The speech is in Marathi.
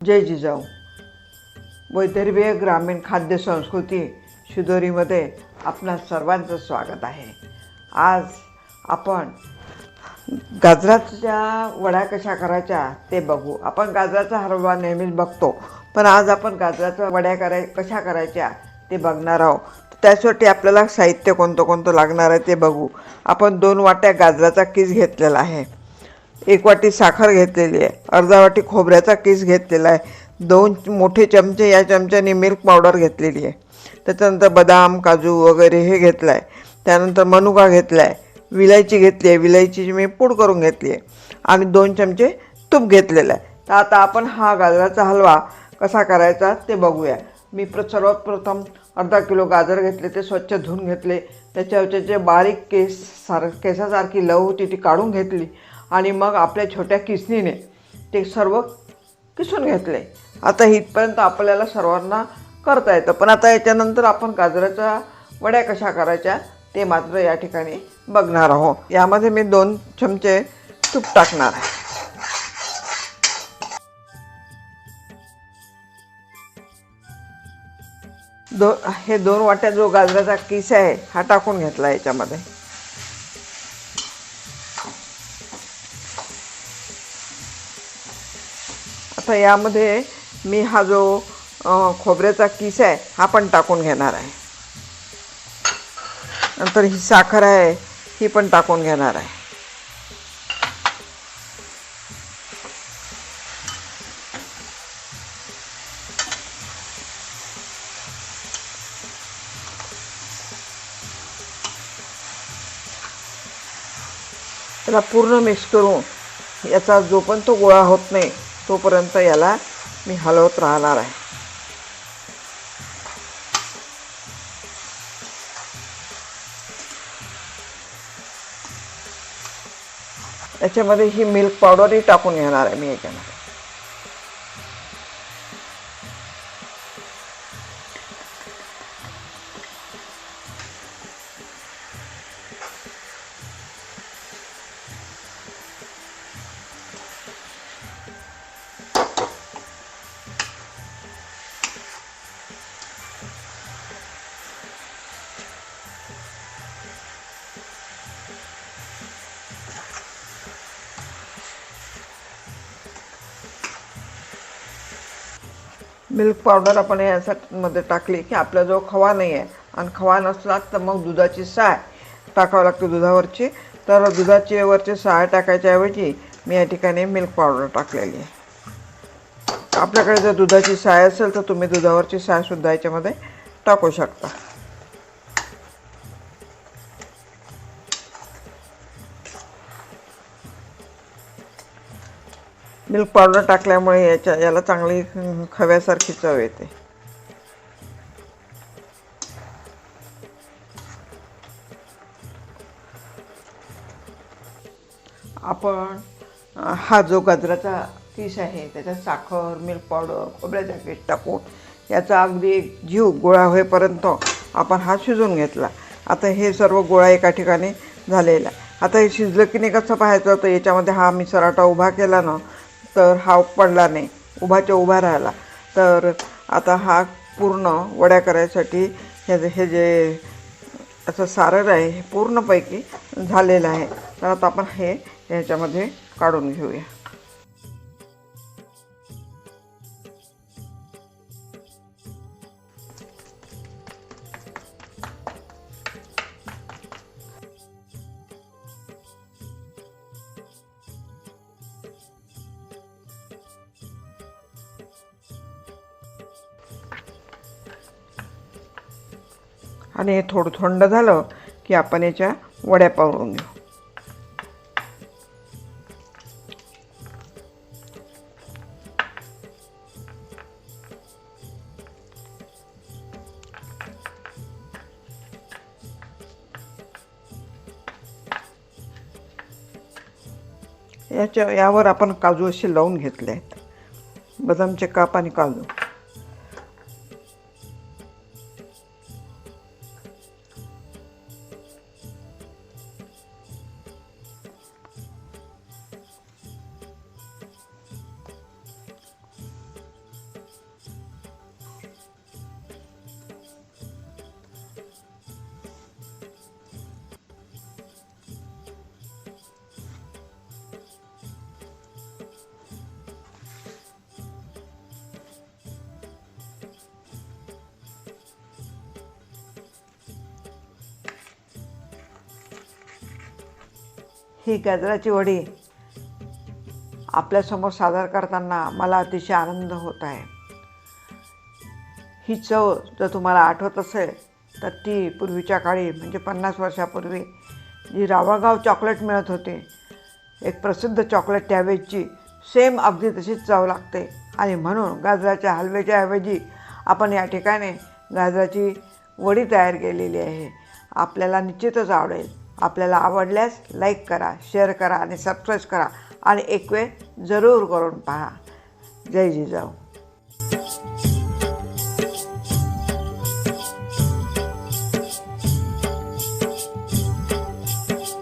जय जिजाऊ. वैदर्भीय ग्रामीण खाद्य संस्कृती शिदोरीमध्ये आपणा सर्वांचं स्वागत आहे. आज आपण गाजराच्या वड्या कशा करायच्या ते बघू. आपण गाजराचा हलवा नेहमीच बघतो, पण आज आपण गाजराच्या वड्या कशा करायच्या ते बघणार आहोत. त्यासाठी आपल्याला साहित्य कोणतं लागणार आहे ते बघू. आपण 2 वाट्या गाजराचा किस घेतलेला आहे, 1 वाटी साखर घेतलेली आहे, अर्धा वाटी खोबऱ्याचा किस घेतलेला आहे, 2 मोठे चमचे या चमच्याने मिल्क पावडर घेतलेली आहे. त्याच्यानंतर बदाम काजू वगैरे हे घेतलं आहे. त्यानंतर मनुका घेतला आहे, विलायची घेतली आहे, विलायचीची मी पूड करून घेतली आहे, आणि 2 चमचे तूप घेतलेलं आहे. तर आता आपण हा गाजराचा हलवा कसा करायचा ते बघूया. मी सर्वात प्रथम अर्धा किलो गाजर घेतले, ते स्वच्छ धुवून घेतले. त्याच्यावरचे जे बारीक केसासारखी लव होती ती काढून घेतली, आणि मग आपल्या छोट्या किसणीने ते सर्व किसून घेतले. आता इथपर्यंत आपल्याला सर्वांना करता येतं, पण आता याच्यानंतर आपण गाजराच्या वड्या कशा करायच्या ते मात्र या ठिकाणी बघणार आहोत. यामध्ये मी 2 चमचे तूप टाकणार आहे. हे 2 वाट्या जो गाजराचा किस आहे हा टाकून घेतला याच्यामध्ये. आता यामध्ये मी हा जो खोबऱ्याचा किस आहे हा पण टाकून घेणार आहे. नंतर ही साखर आहे ही पण टाकून घेणार आहे. त्याला पूर्ण मिक्स करून याचा जो पण तो गोळा होत नाही तोपर्यंत याला मी हलवत राहणार आहे. याच्यामध्ये ही मिल्क पावडरही टाकून घेणार आहे मी याच्यामध्ये. मिल्क पावडर आपण यासाठी टाकली की आपला जो खवा नाही आहे, आणि खवा नसला तर मग दुधाची साय टाकावं लागते दुधावरची. तर दुधाची वरची साय टाकायच्याऐवजी मी या ठिकाणी मिल्क पावडर टाकलेली आहे. आपल्याकडे जर दुधाची साय असेल तर तुम्ही दुधावरची सायसुद्धा याच्यामध्ये टाकू शकता. मिल्क पावडर टाकल्यामुळे याला चांगली खव्यासारखी चव येते. आपण हा जो गाजराचा किस आहे त्याच्यात साखर, मिल्क पावडर, खोबऱ्याचा किस टाकून याचा अगदी जीव गोळा होईपर्यंत आपण हा शिजवून घेतला. आता हे सर्व गोळा एका ठिकाणी झालेला आहे. आता हे शिजलं की नाही कसं पाहायचं, तर याच्यामध्ये हा मी सराटा उभा केला ना तर हा पडला नाही, उभाच्या उभा राहिला. तर आता हा पूर्ण वड्या करायसाठी हे जे असं सारण आहे हे पूर्णपैकी झालेलं आहे. तर आता आपण हे ह्याच्यामध्ये काढून घेऊया. आणि हे थोडं थंड झालं की आपण याच्या वड्या पाडून घेऊ. यावर आपण काजू असे लावून घेतले आहेत, बदामचे काप आणि काजू. ही गाजराची वडी आपल्यासमोर सादर करताना मला अतिशय आनंद होत आहे. ही चव जर तुम्हाला आठवत असेल तर ती पूर्वीच्या काळी म्हणजे 50 वर्षापूर्वी जी रावळगाव चॉकलेट मिळत होते, एक प्रसिद्ध चॉकलेट त्यावेळची सेम अगदी तशीच चव लागते. आणि म्हणून गाजराच्या हलव्याच्या ऐवजी आपण या ठिकाणी गाजराची वडी तयार केलेली आहे. आपल्याला निश्चितच आवडेल. आपल्याला आवडल्यास लाईक करा, शेअर करा आणि सबस्क्राईब करा आणि एक वेळ जरूर करून पहा. जय जिजाऊ.